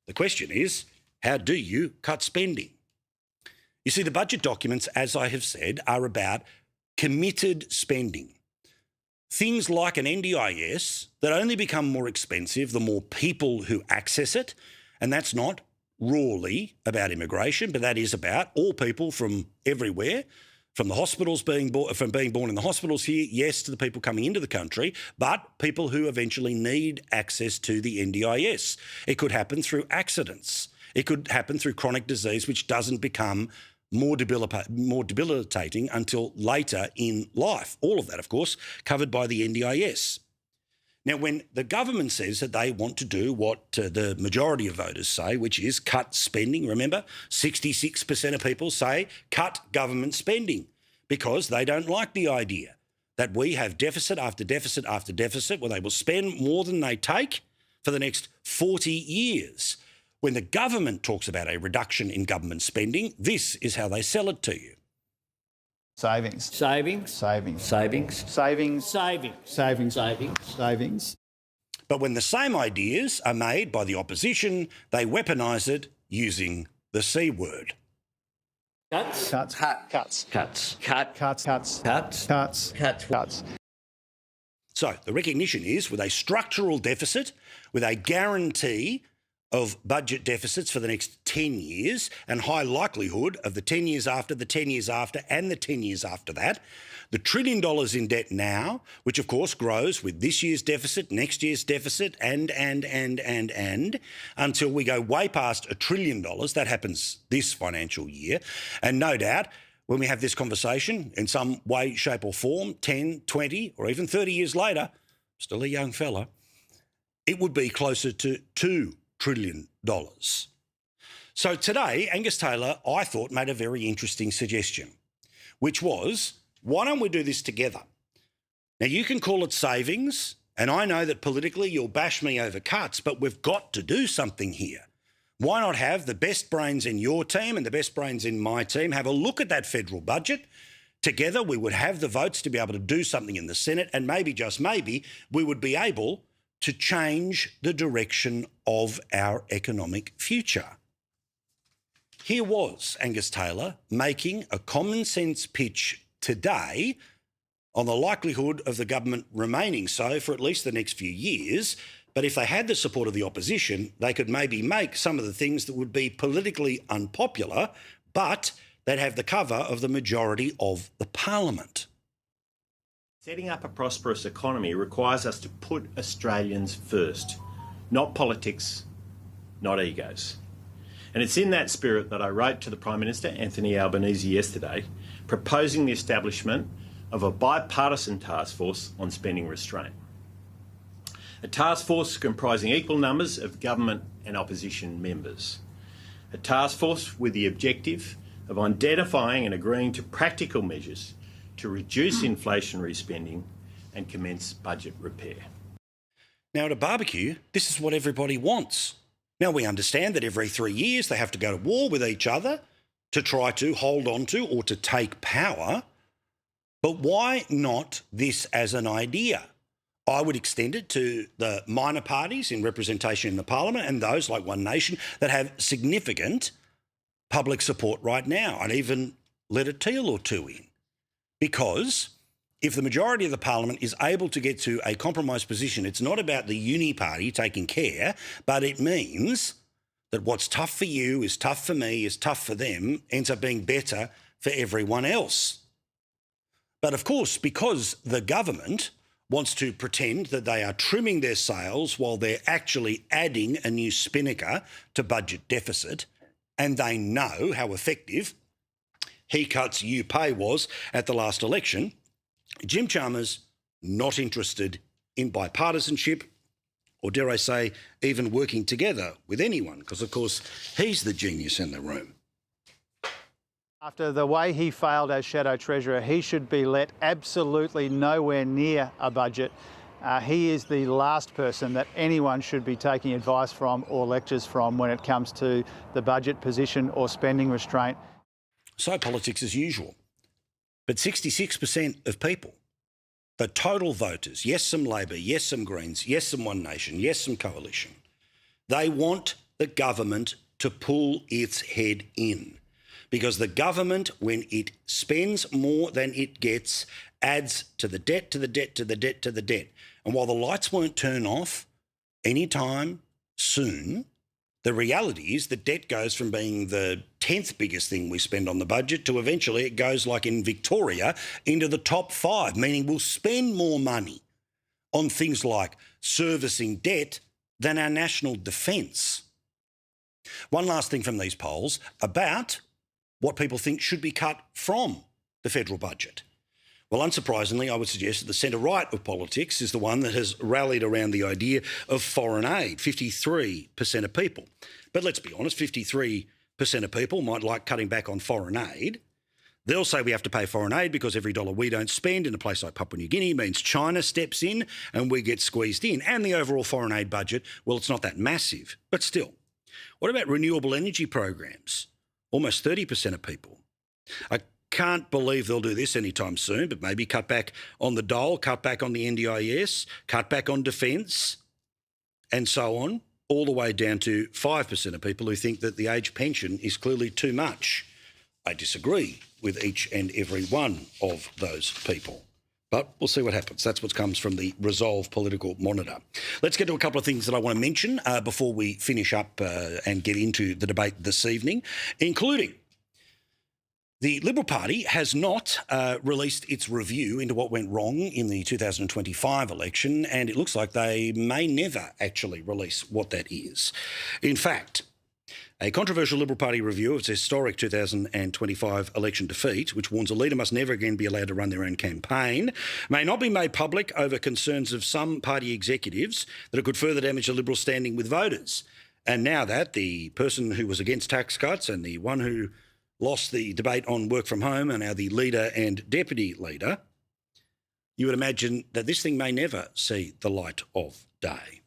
The question is, how do you cut spending? You see, the budget documents, as I have said, are about committed spending. Things like an NDIS that only become more expensive the more people who access it, and that's not rawly about immigration, but that is about all people from everywhere, from the hospitals being born in the hospitals here, yes, to the people coming into the country, but people who eventually need access to the NDIS. It could happen through accidents. It could happen through chronic disease, which doesn't become more debilitating until later in life. All of that, of course, covered by the NDIS. Now, when the government says that they want to do what the majority of voters say, which is cut spending, remember, 66% of people say cut government spending because they don't like the idea that we have deficit after deficit after deficit where they will spend more than they take for the next 40 years. When the government talks about a reduction in government spending, this is how they sell it to you. Savings. Savings. Savings. Savings. Savings. Savings. Savings. Savings. Savings. But when the same ideas are made by the opposition, they weaponise it using the C word. Cuts. Cuts. Cuts. Cuts. Cut. Cuts. Cuts. Cuts. Cuts. Cuts. Cuts. So the recognition is with a structural deficit, with a guarantee of budget deficits for the next 10 years and high likelihood of the 10 years after, the 10 years after and the 10 years after that, the $1 trillion in debt now, which of course grows with this year's deficit, next year's deficit and until we go way past $1 trillion. That happens this financial year. And no doubt when we have this conversation in some way, shape or form, 10, 20 or even 30 years later, still a young fella, it would be closer to $2 trillion. So today, Angus Taylor, I thought, made a very interesting suggestion, which was, why don't we do this together? Now, you can call it savings, and I know that politically you'll bash me over cuts, but we've got to do something here. Why not have the best brains in your team and the best brains in my team have a look at that federal budget? Together, we would have the votes to be able to do something in the Senate, and maybe, just maybe, we would be able to change the direction of our economic future. Here was Angus Taylor making a common sense pitch today on the likelihood of the government remaining so for at least the next few years. But if they had the support of the opposition, they could maybe make some of the things that would be politically unpopular, but they'd have the cover of the majority of the parliament. Setting up a prosperous economy requires us to put Australians first, not politics, not egos. And it's in that spirit that I wrote to the Prime Minister, Anthony Albanese, yesterday, proposing the establishment of a bipartisan task force on spending restraint. A task force comprising equal numbers of government and opposition members. A task force with the objective of identifying and agreeing to practical measures to reduce inflationary spending and commence budget repair. Now, at a barbecue, this is what everybody wants. Now, we understand that every 3 years they have to go to war with each other to try to hold on to or to take power. But why not this as an idea? I would extend it to the minor parties in representation in the parliament and those like One Nation that have significant public support right now. I'd even let a teal or two in. Because if the majority of the parliament is able to get to a compromise position, it's not about the uni party taking care, but it means that what's tough for you is tough for me, is tough for them, ends up being better for everyone else. But of course, because the government wants to pretend that they are trimming their sails while they're actually adding a new spinnaker to budget deficit, and they know how effective he cuts, you pay was at the last election, Jim Chalmers not interested in bipartisanship or, dare I say, even working together with anyone, because, of course, he's the genius in the room. After the way he failed as Shadow Treasurer, he should be let absolutely nowhere near a budget. He is the last person that anyone should be taking advice from or lectures from when it comes to the budget position or spending restraint. So politics as usual. But 66% of people, the total voters, yes, some Labor, yes, some Greens, yes, some One Nation, yes, some Coalition, they want the government to pull its head in. Because the government, when it spends more than it gets, adds to the debt, to the debt, to the debt, to the debt. And while the lights won't turn off anytime soon, the reality is that debt goes from being the 10th biggest thing we spend on the budget to eventually it goes, like in Victoria, into the top 5, meaning we'll spend more money on things like servicing debt than our national defence. One last thing from these polls about what people think should be cut from the federal budget. Well, unsurprisingly, I would suggest that the centre-right of politics is the one that has rallied around the idea of foreign aid, 53% of people. But let's be honest, 53% of people might like cutting back on foreign aid. They'll say we have to pay foreign aid because every dollar we don't spend in a place like Papua New Guinea means China steps in and we get squeezed in. And the overall foreign aid budget, well, it's not that massive, but still. What about renewable energy programs? Almost 30% of people. I can't believe they'll do this anytime soon, but maybe cut back on the dole, cut back on the NDIS, cut back on defence, and so on, all the way down to 5% of people who think that the age pension is clearly too much. I disagree with each and every one of those people. But we'll see what happens. That's what comes from the Resolve Political Monitor. Let's get to a couple of things that I want to mention before we finish up and get into the debate this evening, including the Liberal Party has not released its review into what went wrong in the 2025 election, and it looks like they may never actually release what that is. In fact, a controversial Liberal Party review of its historic 2025 election defeat, which warns a leader must never again be allowed to run their own campaign, may not be made public over concerns of some party executives that it could further damage the Liberal standing with voters. And now that the person who was against tax cuts and the one who lost the debate on work from home are now the leader and deputy leader, you would imagine that this thing may never see the light of day.